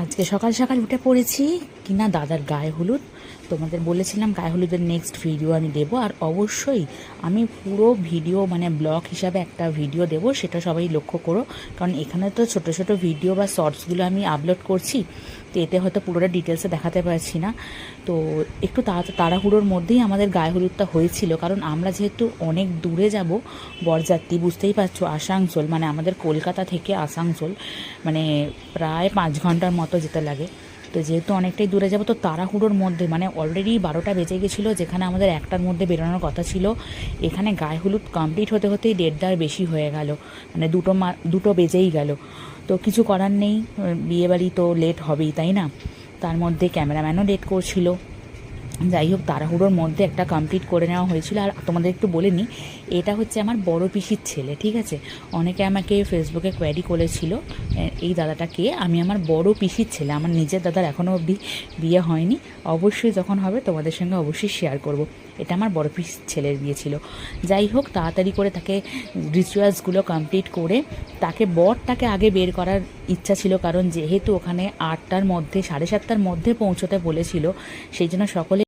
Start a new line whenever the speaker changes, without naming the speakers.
আজকে সকাল সকাল উঠে পড়েছি কিনা দাদার গায়ে হলুদ। তোমাদের বলেছিলাম গায়ে হলুদের নেক্সট ভিডিও আমি দেবো, আর অবশ্যই আমি পুরো ভিডিও মানে ব্লগ হিসাবে একটা ভিডিও দেবো, সেটা সবাই লক্ষ্য করো। কারণ এখানে তো ছোট ছোট ভিডিও বা শর্টসগুলো আমি আপলোড করছি, তো এতে হয়তো পুরোটা ডিটেলসে দেখাতে পারছি না। তো একটু তাড়াহুড়োর মধ্যেই আমাদের গায়ে হলুদটা হয়েছিল, কারণ আমরা যেহেতু অনেক দূরে যাব বরযাত্রী, বুঝতেই পারছো আসানসোল মানে আমাদের কলকাতা থেকে আসানসোল মানে প্রায় 5 ঘন্টার মতো যেতে লাগে। তো যেহেতু অনেকটাই দূরে যাব, তো তাড়াহুড়োর মধ্যে মানে অলরেডি 12টা বেজে গেছিলো, যেখানে আমাদের 1টার মধ্যে বেরোনোর কথা ছিল। এখানে গায়ে হলুদ কমপ্লিট হতে হতেই 1:30 বেশি হয়ে গেল, মানে দুটো বেজেই গেল। তো কিছু করার নেই, বিয়েবাড়ি তো লেট হবেই, তাই না? তার মধ্যে ক্যামেরাম্যানও লেট করছিল। যাই হোক, তাড়াহুড়োর মধ্যে একটা কমপ্লিট করে নেওয়া হয়েছিল। আর তোমাদের একটু বলে নিই, এটা হচ্ছে আমার বড় পিসির ছেলে, ঠিক আছে? অনেকে আমাকে ফেসবুকে কোয়েরি করেছিল এই দাদাটাকে। আমি আমার বড় পিসির ছেলে, আমার নিজের দাদার এখনও অবধি বিয়ে হয়নি। অবশ্যই যখন হবে তোমাদের সঙ্গে অবশ্যই শেয়ার করব। এটা আমার বড় পিসির ছেলের বিয়ে ছিল। যাই হোক, তাড়াতাড়ি করে তাকে রিচুয়ালসগুলো কমপ্লিট করে বরটাকে আগে বের করার ইচ্ছা ছিল, কারণ যেহেতু ওখানে 8টার মধ্যে 7:30টার মধ্যে পৌঁছতে বলেছিল, সেই জন্য সকলে